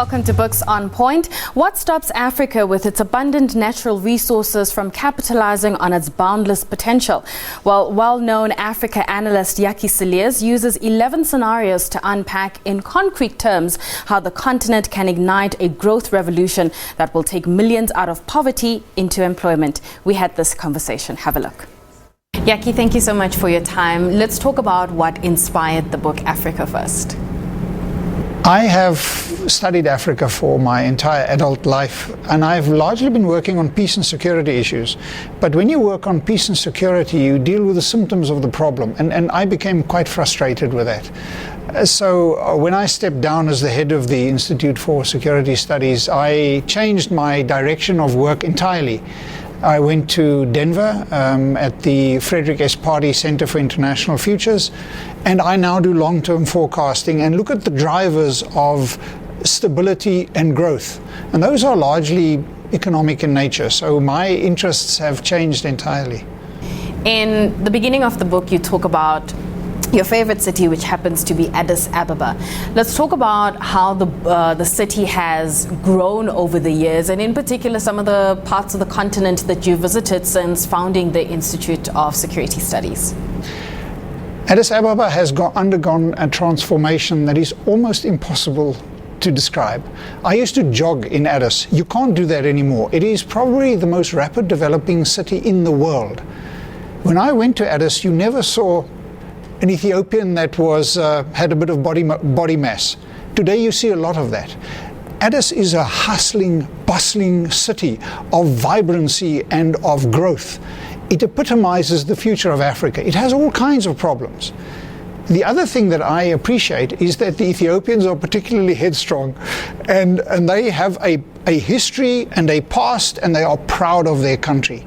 Welcome to Books on Point. What stops Africa with its abundant natural resources from capitalizing on its boundless potential? Well, well-known Africa analyst Jakkie Cilliers uses 11 scenarios to unpack in concrete terms how the continent can ignite a growth revolution that will take millions out of poverty into employment. We had this conversation. Have a look. Jakkie, thank you so much for your time. Let's talk about what inspired the book Africa First. I have studied Africa for my entire adult life, and I've largely been working on peace and security issues. But when you work on peace and security, you deal with the symptoms of the problem, and I became quite frustrated with that. So when I stepped down as the head of the Institute for Security Studies, I changed my direction of work entirely. I went to Denver at the Frederick S. Pardee Center for International Futures, and I now do long-term forecasting and look at the drivers of stability and growth. And those are largely economic in nature, so my interests have changed entirely. In the beginning of the book, you talk about your favorite city, which happens to be Addis Ababa. Let's talk about how the city has grown over the years, and in particular some of the parts of the continent that you visited since founding the Institute of Security Studies. Addis Ababa has undergone a transformation that is almost impossible to describe. I used to jog in Addis. You can't do that anymore. It is probably the most rapid developing city in the world. When I went to Addis, you never saw an Ethiopian that had a bit of body mass. Today you see a lot of that. Addis is a hustling, bustling city of vibrancy and of growth. It epitomizes the future of Africa. It has all kinds of problems. The other thing that I appreciate is that the Ethiopians are particularly headstrong, and they have a history and a past, and they are proud of their country.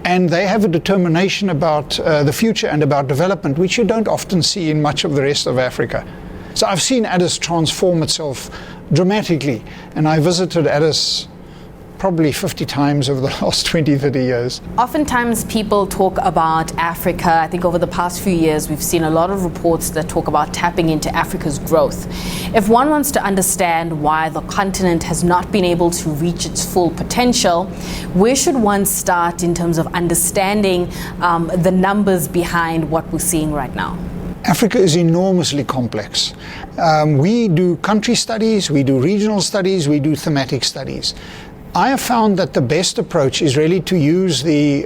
And they have a determination about the future and about development, which you don't often see in much of the rest of Africa. So I've seen Addis transform itself dramatically, and I visited Addis probably 50 times over the last 20, 30 years. Oftentimes people talk about Africa. I think over the past few years we've seen a lot of reports that talk about tapping into Africa's growth. If one wants to understand why the continent has not been able to reach its full potential, where should one start in terms of understanding the numbers behind what we're seeing right now? Africa is enormously complex. We do country studies, we do regional studies, we do thematic studies. I have found that the best approach is really to use the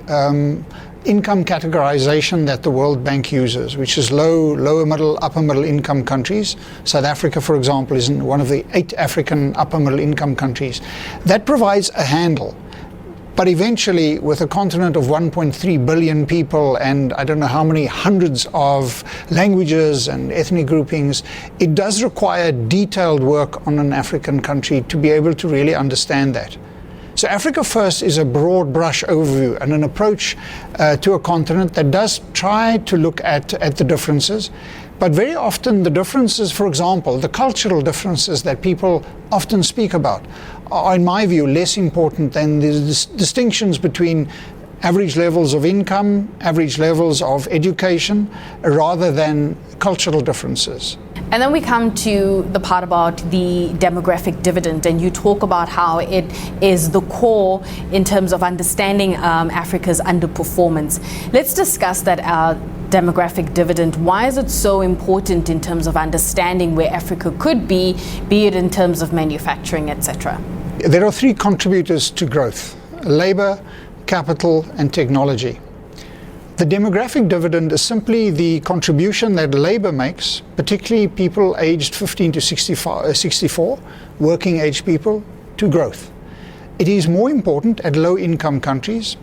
income categorization that the World Bank uses, which is low, lower middle, upper middle income countries. South Africa, for example, is one of the 8 African upper middle income countries. That provides a handle. But eventually, with a continent of 1.3 billion people and I don't know how many hundreds of languages and ethnic groupings, it does require detailed work on an African country to be able to really understand that. So Africa First is a broad brush overview and an approach to a continent that does try to look at the differences. But very often the differences, for example, the cultural differences that people often speak about, are, in my view, less important than the distinctions between average levels of income, average levels of education, rather than cultural differences. And then we come to the part about the demographic dividend, and you talk about how it is the core in terms of understanding Africa's underperformance. Let's discuss that demographic dividend. Why is it so important in terms of understanding where Africa could be it in terms of manufacturing, etc.? There are 3 contributors to growth: labor, capital, and technology. The demographic dividend is simply the contribution that labor makes, particularly people aged 15 to 64, working age people, to growth. It is more important at low-income countries.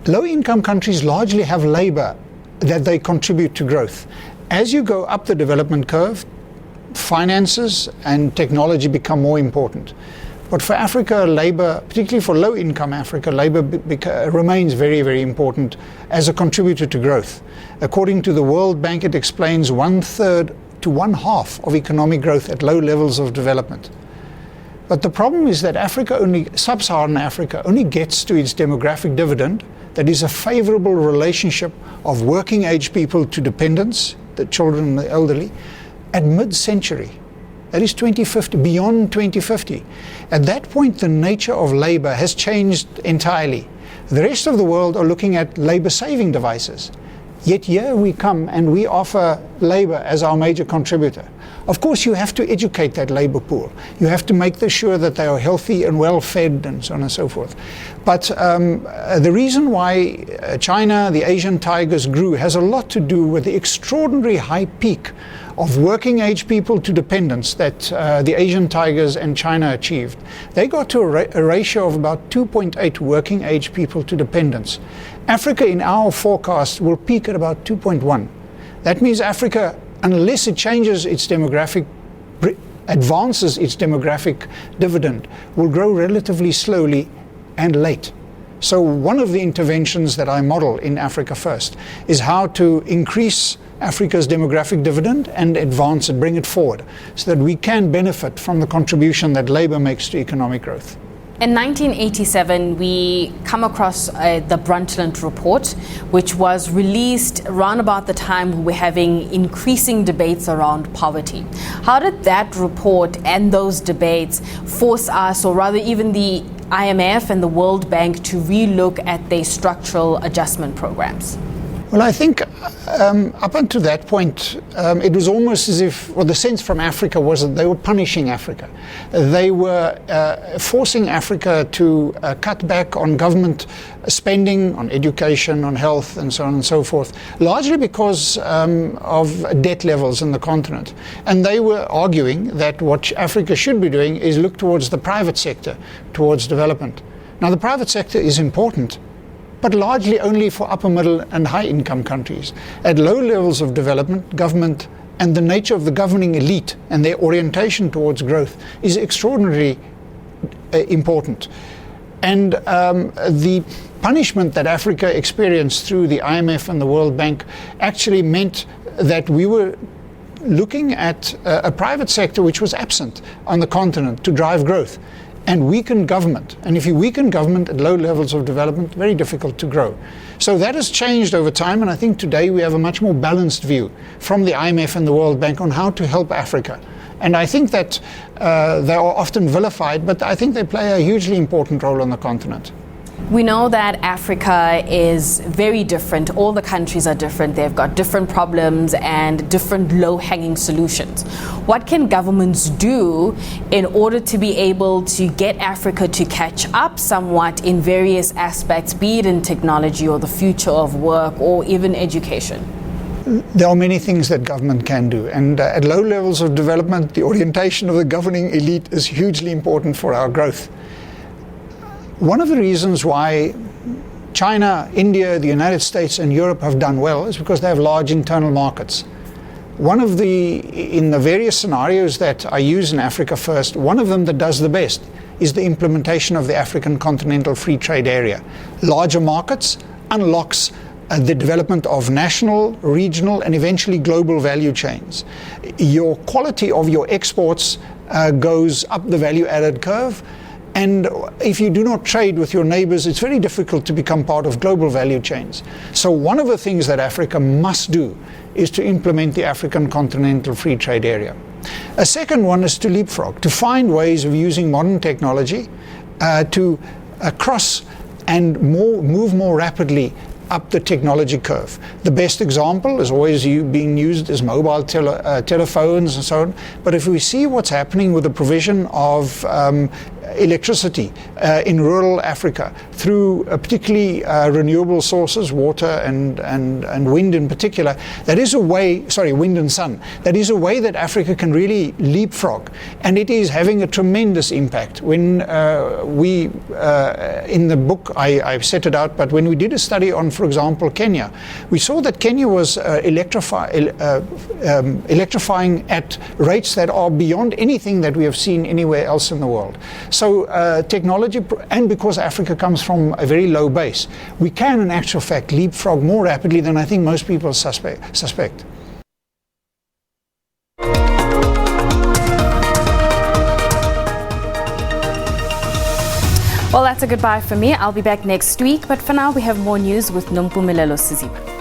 Low-income countries largely have labor that they contribute to growth. As you go up the development curve, finances and technology become more important. But for Africa, labor, particularly for low-income Africa, labor remains very, very important as a contributor to growth. According to the World Bank, it explains 1/3 to 1/2 of economic growth at low levels of development. But the problem is that sub-Saharan Africa only gets to its demographic dividend, that is a favorable relationship of working age people to dependents, the children and the elderly, at mid-century. That is 2050, beyond 2050. At that point, the nature of labor has changed entirely. The rest of the world are looking at labor-saving devices. Yet here we come and we offer labor as our major contributor. Of course, you have to educate that labor pool. You have to make sure that they are healthy and well-fed and so on and so forth. But the reason why China, the Asian tigers grew has a lot to do with the extraordinary high peak of working age people to dependents that the Asian tigers and China achieved. They got to a ratio of about 2.8 working age people to dependents. Africa in our forecast will peak at about 2.1. That means Africa, unless it changes its demographic, advances its demographic dividend, will grow relatively slowly and late. So one of the interventions that I model in Africa First is how to increase Africa's demographic dividend and advance it, bring it forward, so that we can benefit from the contribution that labor makes to economic growth. In 1987, we come across the Brundtland Report, which was released around about the time we were having increasing debates around poverty. How did that report and those debates force us, or rather even the IMF and the World Bank, to relook at their structural adjustment programs? Well, I think up until that point, it was almost as if, well, the sense from Africa was that they were punishing Africa. They were forcing Africa to cut back on government spending, on education, on health, and so on and so forth, largely because of debt levels in the continent. And they were arguing that what Africa should be doing is look towards the private sector, towards development. Now, the private sector is important, but largely only for upper middle and high income countries. At low levels of development, government and the nature of the governing elite and their orientation towards growth is extraordinarily important. And the punishment that Africa experienced through the IMF and the World Bank actually meant that we were looking at a private sector which was absent on the continent to drive growth, and weaken government. And if you weaken government at low levels of development, very difficult to grow. So that has changed over time, and I think today we have a much more balanced view from the IMF and the World Bank on how to help Africa. And I think that they are often vilified, but I think they play a hugely important role on the continent. We know that Africa is very different. All the countries are different. They've got different problems and different low-hanging solutions. What can governments do in order to be able to get Africa to catch up somewhat in various aspects, be it in technology or the future of work or even education? There are many things that government can do, and at low levels of development, the orientation of the governing elite is hugely important for our growth. One of the reasons why China, India, the United States and Europe have done well is because they have large internal markets. In the various scenarios that I use in Africa First, one of them that does the best is the implementation of the African Continental Free Trade Area. Larger markets unlocks the development of national, regional and eventually global value chains. Your quality of your exports goes up the value added curve. And if you do not trade with your neighbors, it's very difficult to become part of global value chains. So one of the things that Africa must do is to implement the African Continental Free Trade Area. A second one is to leapfrog, to find ways of using modern technology to cross and move more rapidly up the technology curve. The best example is always being used as mobile telephones and so on. But if we see what's happening with the provision of electricity in rural Africa through particularly renewable sources, water and wind in particular, that is a way, wind and sun, that is a way that Africa can really leapfrog, and it is having a tremendous impact. When in the book I've set it out, but when we did a study on, for example, Kenya, we saw that Kenya was electrifying at rates that are beyond anything that we have seen anywhere else in the world. So technology, and because Africa comes from a very low base, we can in actual fact leapfrog more rapidly than I think most people suspect. Well, that's a goodbye for me. I'll be back next week, but for now we have more news with Nompumelelo Siziba.